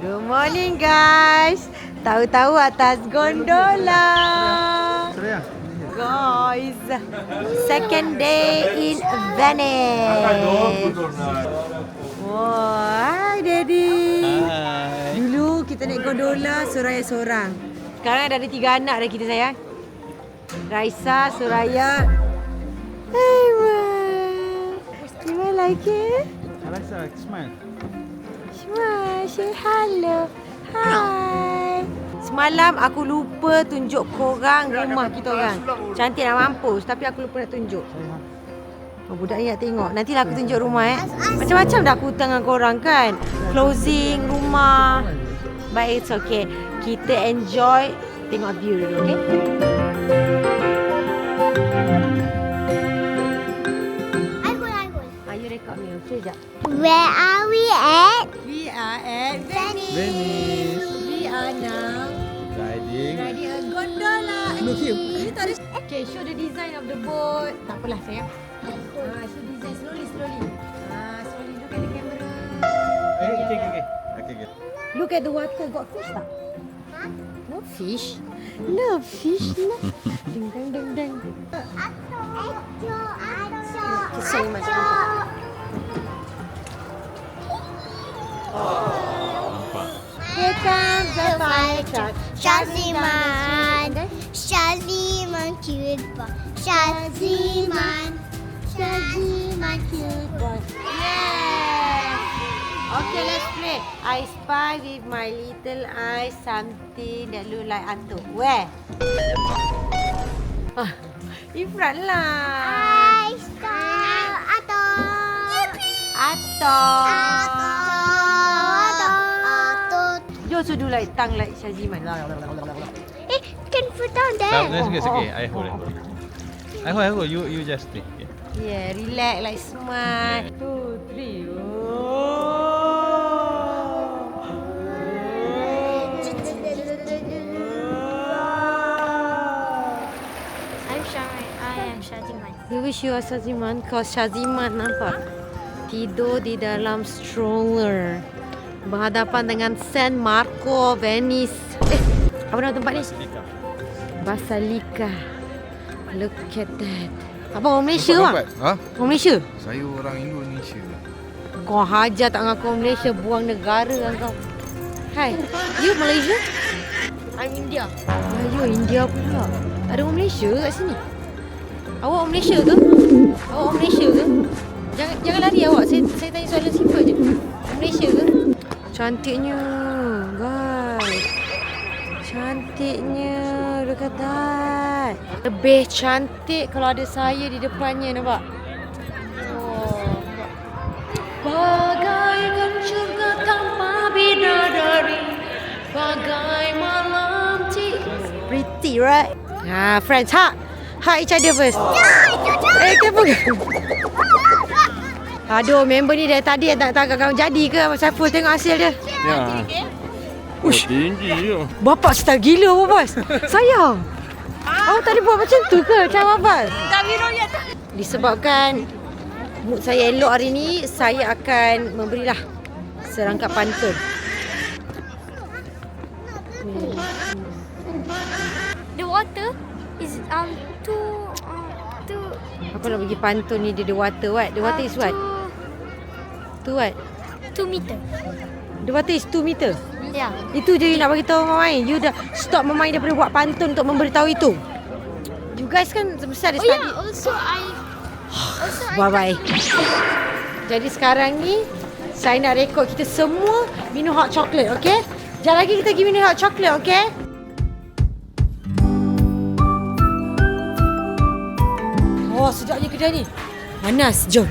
Good morning guys. Tahu-tahu atas gondola. Guys, second day in Venice. Wah, hi Daddy. Hai. Dulu kita naik gondola seorang-seorang. Sekarang dah ada 3 anak dah kita sayang. Raisa, Suraya. Hey, wow. You like it? Alexa, smile. Smile, say hello. Hi. Semalam aku lupa tunjuk korang rumah kita orang. Cantik nak mampus tapi aku lupa nak tunjuk. Oh, budak ni nak tengok. Nantilah aku tunjuk rumah Macam-macam dah aku hutang dengan korang kan. Closing rumah. But it's okay. Kita enjoy tengok view dulu, okay? You record me, okay sekejap. Where are we at? We are at Venice. Venice. We are now Riding. riding a gondola. Look here. Ini tak ada. Okay, show the design of the boat. Tak apalah sayang. Show design slowly. Slowly look at the camera. Okay. Look at the water. Got fish tak? No fish. No fish. No. Ding dang ding dang. So much. Here comes the fire truck. Shaziman cute boy. Shaziman cute boy. Yes. Okay, let's play. I spy with my little eye something that look like hantu. Where? In front lah. I saw Ato. You also do like tongue like Shaziman. Hey, can put down there. It's okay. I hold. I hold. You just play. Yeah, relax like smart. 2, 3. I am Shaziman. You wish you are Shaziman cause Shaziman nampak tidur di dalam stroller berhadapan dengan San Marco, Venice. Apa nama tempat ni? Basilica. Look at that. Apa orang Malaysia bang? Ha? Orang Malaysia? Saya orang Indonesia. Kau hajar tak ngaku orang Malaysia, buang negara kan kau. Hai, you Malaysia? I'm India. You India pula. Tak ada orang Malaysia kat sini. Awak orang Malaysia ke? Awak orang Malaysia ke? Jangan lari awak. Saya tanya soalan simple je. Orang Malaysia ke? Cantiknya, guys. Cantiknya. Look at that. Lebih cantik kalau ada saya di depannya, nampak? Oh, bagaikan surga tanpa bidadari, bagai malam pretty, right? Friends, hug each other first. Kenapa? Aduh, member ni dari tadi tak tahu kau jadi ke? Saiful tengok hasil dia. Ya. Ush, Tinggi je. bapak style gila, bos. Sayang. Awak tadi buat macam tu ke? Macam apa? Disebabkan mood saya elok hari ni, saya akan memberilah serangkap pantun. The water is too Aku nak bagi pantun ni dia the water. What? The water is what? 2 meter. The water is 2 meter. Yeah. Itu je you nak bagi tahu Mamai. You dah stop Mamai daripada buat pantun untuk memberitahu itu. You guys kan sebesar dia Oh study. yeah. Also Bye bye. Jadi sekarang ni saya nak rekod kita semua minum hot chocolate, okay? Sekejap lagi kita pergi minum hot chocolate, okay? Oh, sedapnya kedai ni. Panas, jom.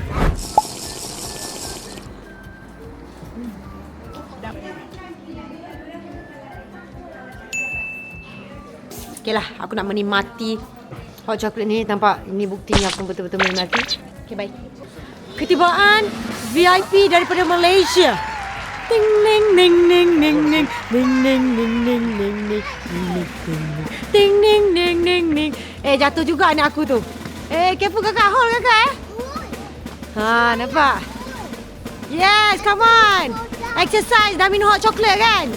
Okeylah, aku nak menikmati hot chocolate ni. Nampak, ini buktinya aku betul-betul menikmati. Okay, bye. Ketibaan VIP daripada Malaysia. Ding ding ding ding ding ding ding ding ding ding ding ding ding ding ding ding ding. Jatuh juga anak aku tu. Careful kakak, hold kakak. Ha, nampak? Yes, come on. Exercise. Dah minum hot chocolate kan?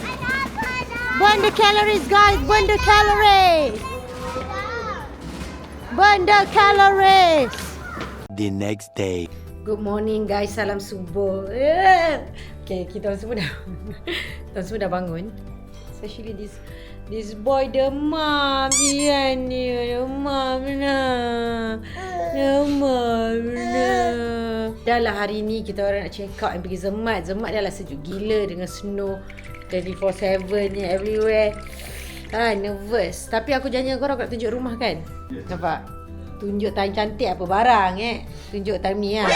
Burn the calories guys. Burn the calories. Burn the calories. The next day. Good morning guys. Salam subuh. Okay, kita orang semua dah kita semua dah bangun. Especially this boy demam. Ian ni demam nah. Dah lah hari ni kita orang nak check out and pergi Zemat. Zemat dah lah sejuk gila dengan snow 24/7 ni everywhere. Nervous. Tapi aku janji korang nak tunjuk rumah kan? Nampak? Tunjuk time cantik apa barang tunjuk time ni lah.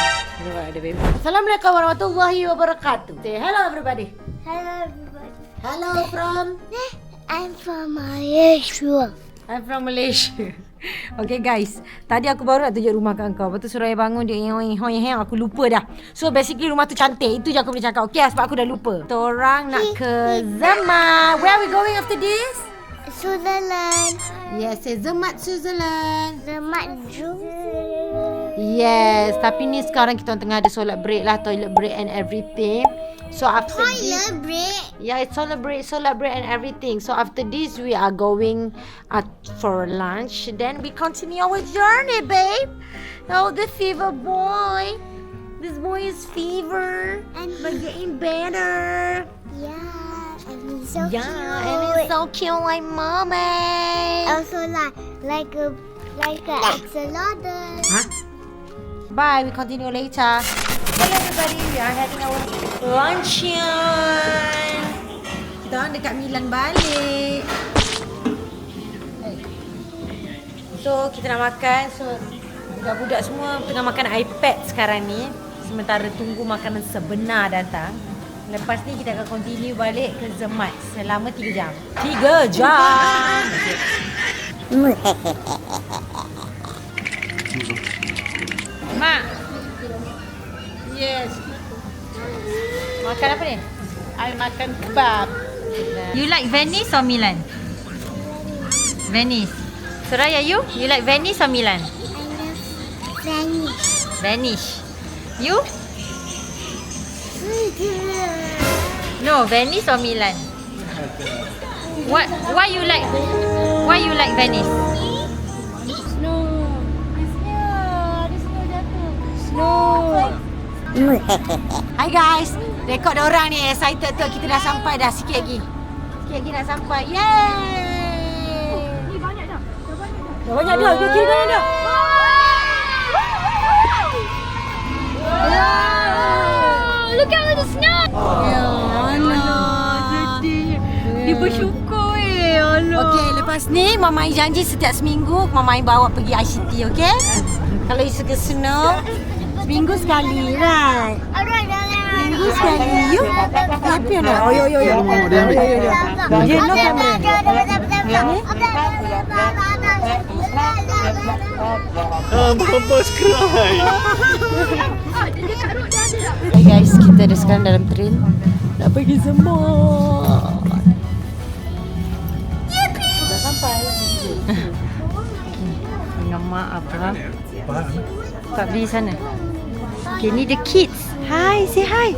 Nampak ada baby. Assalamualaikum warahmatullahi wabarakatuh. Say hello everybody. Hello, everybody. Hello from I'm from Malaysia. I'm from Malaysia. Okay guys, tadi aku baru nak tunjuk rumah kat kau. Lepas tu Suraya bangun dia aku lupa dah. So basically rumah tu cantik. Itu je aku boleh cakap. Okay sebab aku dah lupa. Kita orang nak ke Zemat. Where are we going after this? Switzerland. Yes, Zemat Switzerland. Zemat Zoo. Yes, tapi ni sekarang kita tengah ada solat break lah, toilet break and everything. So after this, Toilet break. yeah, it's solat break and everything. So after this, we are going for lunch. Then we continue our journey, babe. Oh, the fever boy. This boy is fever, but getting better. Yeah, and he's so Yeah, cute. and it's so cute like mommy. Also like a axolotl. Huh? Bye, we continue later. Hello everybody, we are having our luncheon. Kita orang dekat Milan balik. So kita nak makan. So budak-budak semua tengah makan iPad sekarang ni. Sementara tunggu makanan sebenar datang. Lepas ni kita akan continue balik ke Zemat selama 3 jam. 3 jam! Mak. Yes. Makan apa ni? I makan kebab. You like Venice or Milan? Venice. Soraya, you like Venice or Milan? I love Spanish. Venice. You? No, Venice or Milan? Why you like Venice? Hi guys. Rekod orang ni excited tu. Kita dah sampai dah sikit lagi. Sikit lagi nak sampai. Yeay. Ni banyak dah. Dah banyak dah. Dia kira banyak dah. Oh, look at all the snow. Ya Allah. Dia bersyukur Allah. Okey, lepas ni Mama Ai janji setiap seminggu Mama Ai bawa pergi ICT, okey? Kalau you suka snow, seminggu sekali, right? Seminggu sekali. You happy or not? Oh, yo. You know camera. Bumper's cry. Hey guys, kita dah sekarang dalam train nak pergi Zemat. Dah sampai. Dengan mak apa? Tak beli sana. Okay, ni the kids. Hi, say hi.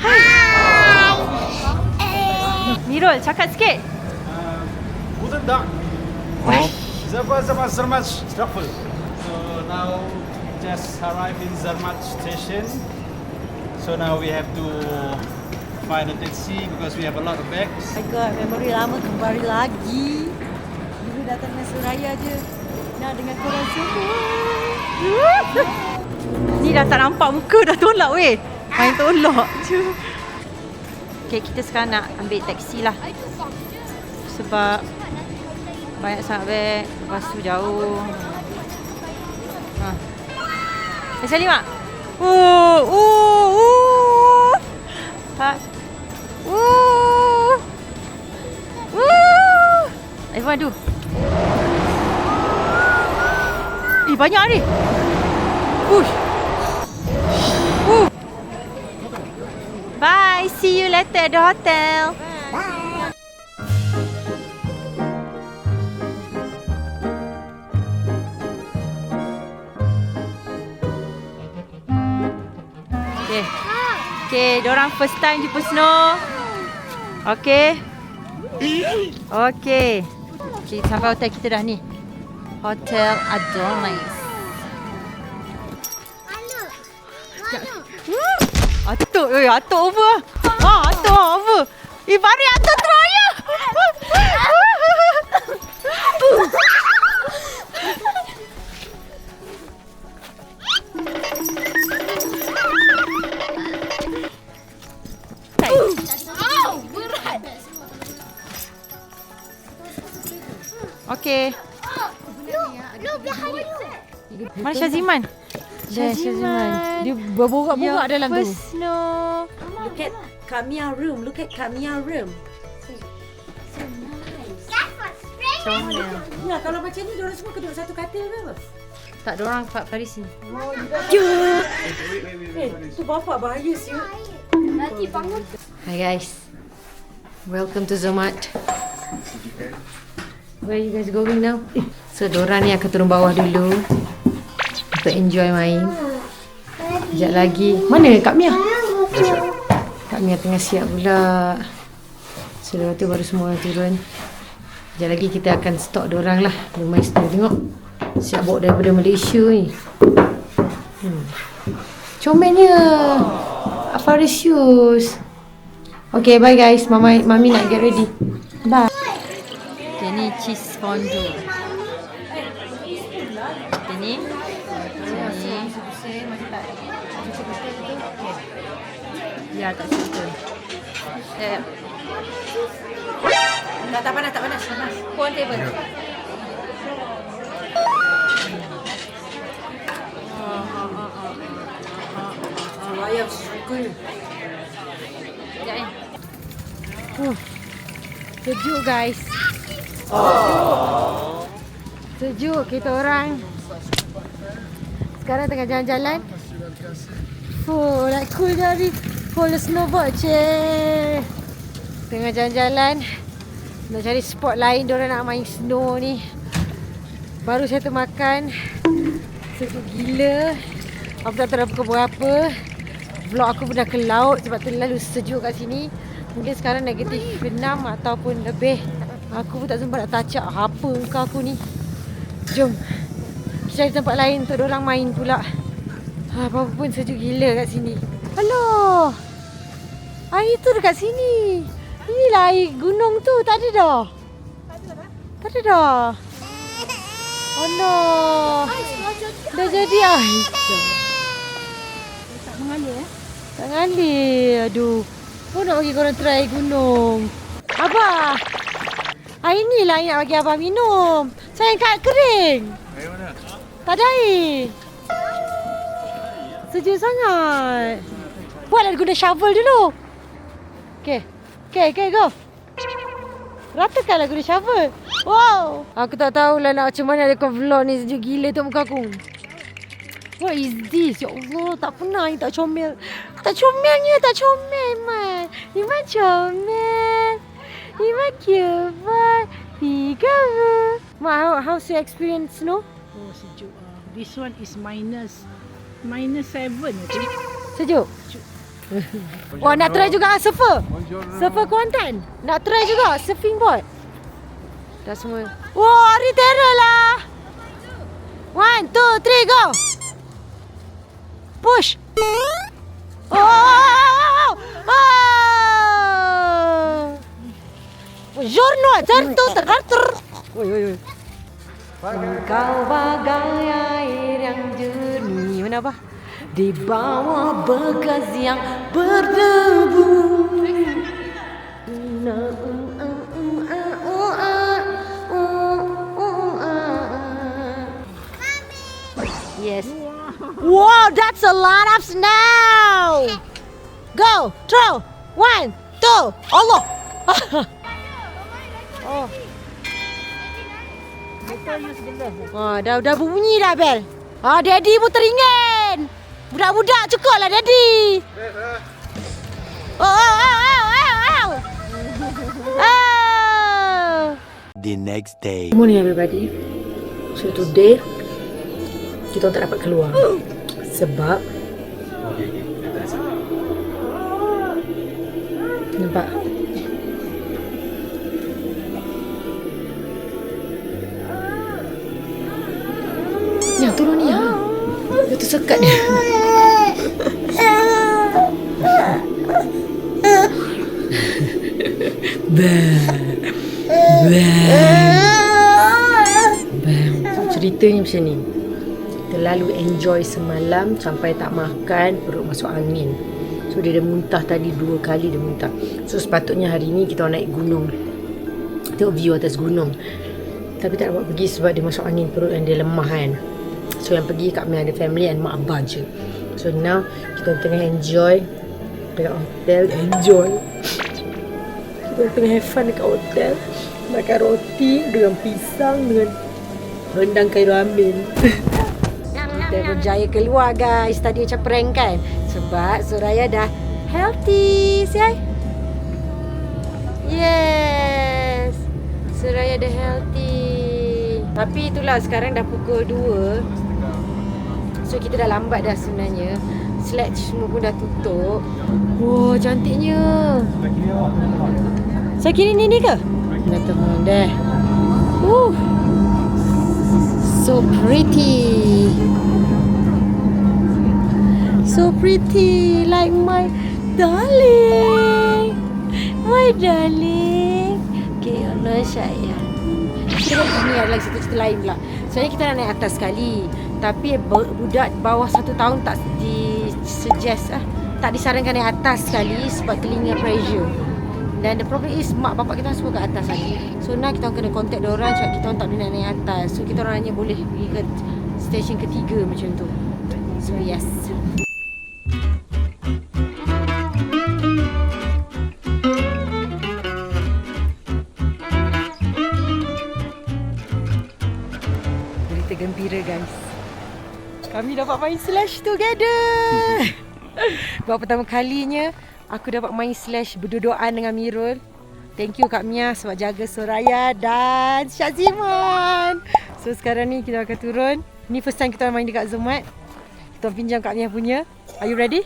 Hi. Mirul, cakap sikit. Guten Tag. Zermatt Staffel. So now just arrived in Zermatt station. So now we have to find a taxi because we have a lot of bags. My God, memori lama kembali lagi. Dulu datang dengan Suraya je. Nak dengan korang semua. Ni dah tak nampak muka dah tolak weh. Main tolak je. Okay, kita sekarang nak ambil taksi lah. Sebab banyak sangat beg. Lepas tu jauh. Sekali mak. Ha. Everyone do. Banyak ni. Push. Bye. See you later at the hotel. Okay, Okay, diorang first time jumpa snow. Okay. Okay. Okay, sampai hotel kita dah ni. Hotel Adonis. Atuk, atuk over. Atuk over. Bari atuk teraya. Okay. No, behind you. Mana Syaziman? Syaziman. Dia berborak-borak dalam tu. First snow. Look at Kamia room. Look at Kamia room. That's what's strange. Comel. Ya, kalau macam ni diorang semua duduk satu katil ke apa? Tak, diorang Paris sini. Tu bapak bahaya siut. Nanti bangun. Hi guys. Welcome to Zermatt. Where are you guys going now? So diorang ni akan turun bawah dulu untuk enjoy main. Sekejap lagi. Mana Kak Mia? Kak Mia tengah siap pula. So lepas tu baru semua orang turun. Sekejap lagi kita akan stok diorang lah. Rumah snow tengok. Siap bawa daripada Malaysia ni. Comelnya. Afarisius. Okay, bye guys. Mami nak get ready. Bye. Okay, ni cheese fondue. Okay, ni. Ya, tak suka. Tak panas, tak panas. Puan table. Ayam suka ni. Sekejap ni. Sejuk guys. Sejuk kita orang. Sekarang tengah jalan-jalan. Nak cool dari full snowboard je. Tengah jalan-jalan. Nak cari spot lain diorang nak main snow ni. Baru saya termakan. Sejuk gila. Aku tak tahu dah pukul berapa. Vlog aku pun dah ke laut sebab terlalu sejuk kat sini. Mungkin sekarang negatif 6 ataupun lebih. Aku pun tak sempat nak touch up apa muka aku ni. Jom kita cari tempat lain untuk diorang main pula. Apa pun sejuk gila kat sini. Alah, air tu dekat sini. Inilah air gunung tu. Tak ada dah. Tak ada dah. Alah, dah jadi air. Tak mengalir. Tak mengalir. Aduh. Pun nak bagi korang try gunung. Abah, air ni lah yang nak bagi Abah minum. Sayang kat kering. Air mana? Tak ada air. Sejuk sangat. Buatlah guna shovel dulu. Okay, go. Ratakanlah guna shovel. Wow. Aku tak tahulah nak macam mana rekod vlog ni. Sejuk gila tu muka aku. What is this? Ya Allah, tak pernah ni tak comel. Tak comelnya, tak comel, man. Iman comel. Iman cute, man. Tiga. Ma, how's your experience, no? Oh, sejuk. This one is minus 7 I think. Sejuk? Wah, nak try juga surfer? Surfer Kuantan? Nak try juga surfing board? Dah semua. Wah, hari terror lah. 1, 2, 3, go. Push. Oh! Buongiorno, certo, teratur. Oi. Engkau bagai air yang jernih. Mana apa? Di bawah bekas yang berdebu. Yes. Wow, that's a lot of snow. Go, throw. 1, 2. Allah. Oh. Dah bunyi dah bel. Daddy pun teringin. Budak-budak cukup lah Daddy. Oh. The next day. Good morning everybody. So today kita tak dapat keluar sebab Nampak? Yang turun ni ya. Dia tersekat dia. Ceritanya macam ni. Terlalu enjoy semalam sampai tak makan, perut masuk angin. So dia dah muntah tadi 2 kali dia muntah. So sepatutnya hari ni kita naik gunung, tengok view atas gunung. Tapi tak dapat pergi sebab dia masuk angin perut dan dia lemah kan. So yang pergi kat ada family and mak abah je. So now kita tengah enjoy dekat hotel, enjoy. Kita tengah have fun dekat hotel. Makan roti dengan pisang dengan rendang kayu amin. Kita berjaya keluar guys. Tadi macam prank kan. Sebab Soraya dah healthy. Say yes. Soraya dah healthy. Tapi itulah sekarang dah pukul 2. So kita dah lambat dah sebenarnya. Sledge semua pun dah tutup. Wow, cantiknya. Saya kira ni ke? Dah tengok dah. So pretty. So pretty like my darling. My darling. Okay, Allah sayang. Ini adalah satu cerita lain pula. Sebenarnya kita nak naik atas sekali. Tapi budak bawah 1 tahun tak tak disarankan naik atas sekali sebab telinga pressure. Dan the problem is mak bapak kita semua kat atas lagi. So now kita kena contact diorang cakap kita orang tak boleh nak naik atas. So kita orang hanya boleh pergi ke stesen ketiga macam tu. So yes. Berita gembira guys. Kami dapat main Slash together. Buat pertama kalinya aku dapat main Slash berdua-duaan dengan Mirul. Thank you Kak Mia sebab jaga Soraya dan Syaziman. So sekarang ni kita akan turun. Ni first time kita main dekat Zermatt. Kita pinjam Kak Mia punya. Are you ready?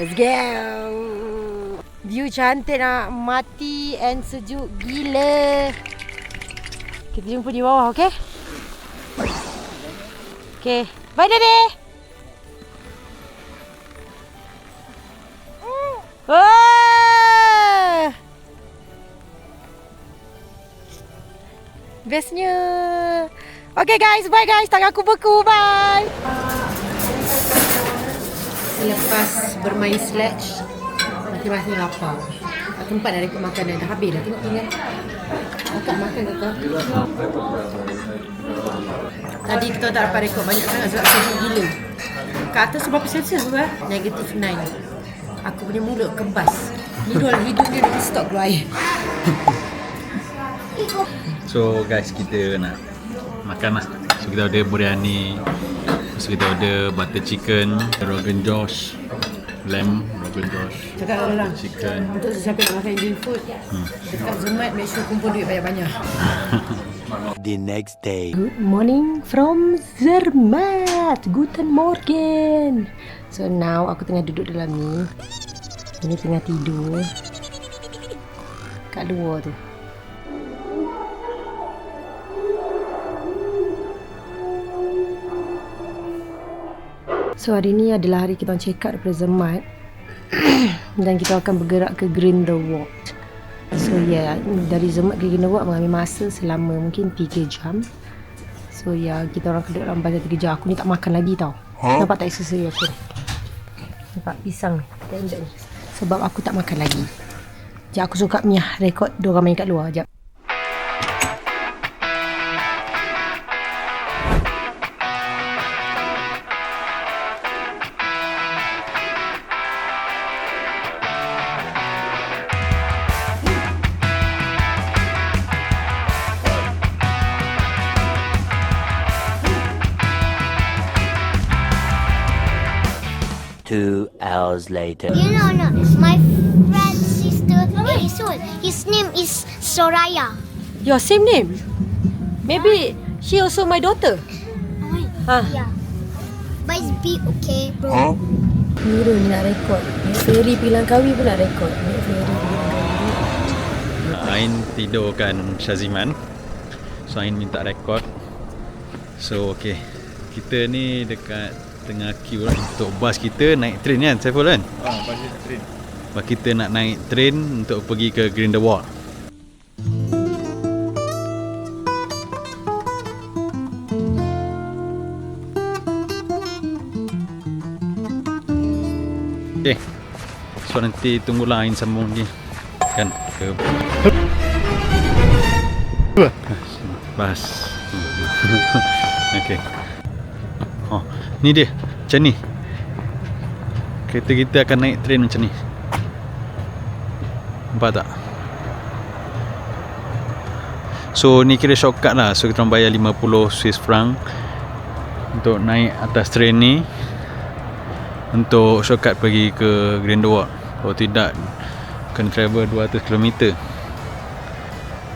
Let's go. View cantik nak mati and sejuk gila. Kita jumpa di bawah, okay? Okay. Bye Dede. Wah! Bestnya. Okay guys, bye guys. Tangan aku beku, bye. Selepas bermain sledge, masing-masing lapar. Aku tempat dah rekod makanan. Dah habis dah. Tengok tinggal. Akak makan ke kau? Tadi kita tak dapat rekod banyak sangat sebab sejuk gila. Kat atas berapa Celsius tu lah? -9. Aku punya mulut kebas. Hidung dia dah stop keluar air. So guys, kita nak makan lah. So kita order biryani. So kita order butter chicken, Rogan Josh, lamb, Rogan Josh, Cakap kat orang chicken. untuk siapa nak makan Indian food dekat Zermatt, make sure kumpul duit banyak-banyak. The next day. Good morning from Zermatt. Guten Morgen. So now aku tengah duduk dalam ni. Ini tengah tidur kat luar tu. So hari ni adalah hari kita check out daripada Zermatt. Dan kita akan bergerak ke Grindelwald. So yeah, dari Zermatt ke Grindelwald mengambil masa selama mungkin 3 jam. So yeah, kita orang duduk dalam bas 3 jam. Aku ni tak makan lagi tau. Nampak tak aksesori aku? Nampak pisang ni, tendon ni. Sebab aku tak makan lagi. Sekejap aku suka Mia rekod diorang main kat luar. Sekejap. Two hours later. No. My friend's sister Isul. His name is Soraya. Your same name? Maybe she also my daughter. Yeah. But it's big, okay, bro. Mira ni nak rekod. Mek Ferry pergi Langkawi pun nak rekod. Mek Ferry pergi Langkawi. Ain tidurkan Syaziman. So Ain minta rekod. So okay, kita ni dekat tengah queue lah untuk bas kita naik train kan, Saiful kan? Bas train. Bas kita nak naik train untuk pergi ke Grindelwald. Okay, so nanti tunggulah Ain sambung lagi kan ke bas. Okay. Oh, ni dia macam ni. Kereta kita akan naik train macam ni. Nampak tak? So ni kira shortcut lah. So kita orang bayar 50 Swiss franc untuk naik atas train ni, untuk shortcut pergi ke Grindelwald. Kalau tidak kena travel 200 km.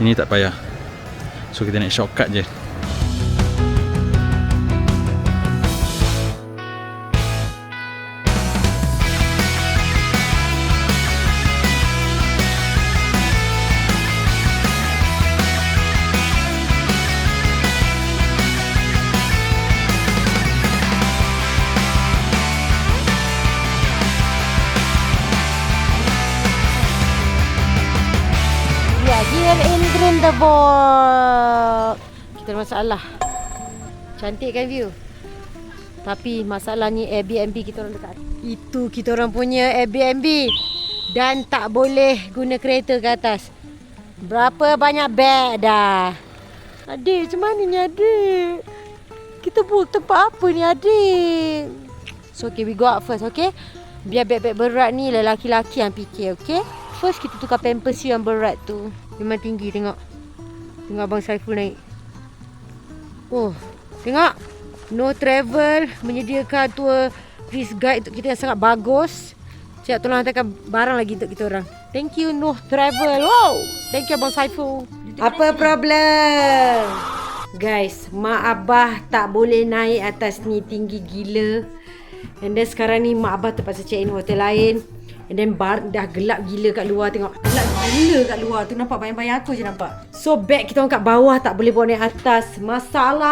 Ini tak payah. So kita naik shortcut je. Here in Grindelwald. Kita ada masalah. Cantik kan view? Tapi masalahnya Airbnb kita orang dekat. Itu kita orang punya Airbnb. Dan tak boleh guna kereta ke atas. Berapa banyak beg dah. Adik, macam mana ni adik? Kita book tempat apa ni adik? So okay, we go up first, okay? Biar beg-beg berat ni lelaki-laki yang fikir, okay? First kita tukar pampers yang berat tu. Memang tinggi, tengok. Tengok Abang Saiful naik. Oh, tengok. No Travel menyediakan tour Chris Guide untuk kita yang sangat bagus. Siap tolong hantarkan barang lagi untuk kita orang. Thank you No Travel. Wow. Thank you Abang Saiful. Apa problem? Guys, mak abah tak boleh naik atas ni, tinggi gila. And then sekarang ni mak abah terpaksa check in hotel lain. And then dah gelap gila kat luar, tengok. Gelap gila kat luar tu, nampak bayang-bayang aku je nampak. So beg kita orang kat bawah tak boleh bawa naik atas. Masalah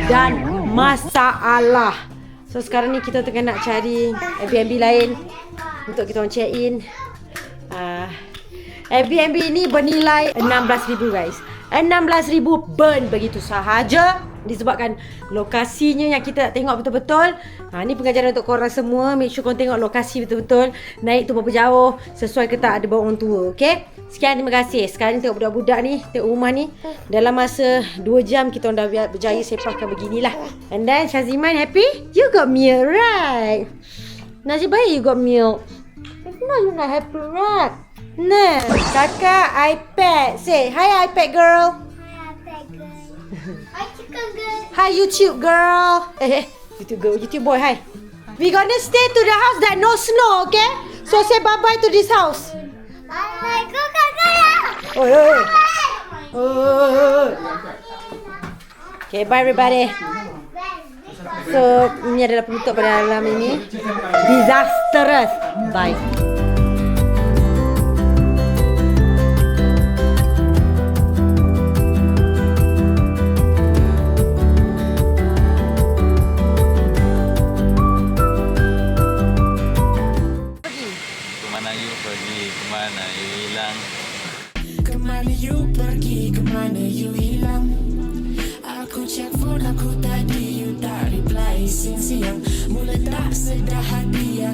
dan masalah. So sekarang ni kita tengah nak cari Airbnb lain untuk kita orang check in. Airbnb ni bernilai 16,000 guys. 16,000 burn begitu sahaja. Disebabkan lokasinya yang kita nak tengok betul-betul. Ni pengajaran untuk korang semua. Make sure korang tengok lokasi betul-betul. Naik tu berapa jauh, sesuai ke tak ada bawa orang tua. Okay? Sekian, terima kasih. Sekarang ni tengok budak-budak ni, tengok rumah ni. Dalam masa 2 jam kita orang dah berjaya sepahkan beginilah. And then Syaziman happy? You got milk, right? Nasib baik you got milk. If not, you not happy, right? Nah, kakak iPad. Say, hi iPad girl. Hi, iPad girl. Hi, chicken girl. Hi YouTube girl. YouTube girl, YouTube boy, hi. We gonna stay to the house that no snow, okay? So say bye-bye to this house. Bye, go, kakak. Oi, oi. Oi. Okay, bye everybody. So, ini adalah penutup pada malam ini. Disastrous. Bye. Kemana you pergi, kemana you hilang. Kemana you pergi, kemana you hilang. Aku check phone aku tadi, you tak reply siang-siang. Mula tak sedar hati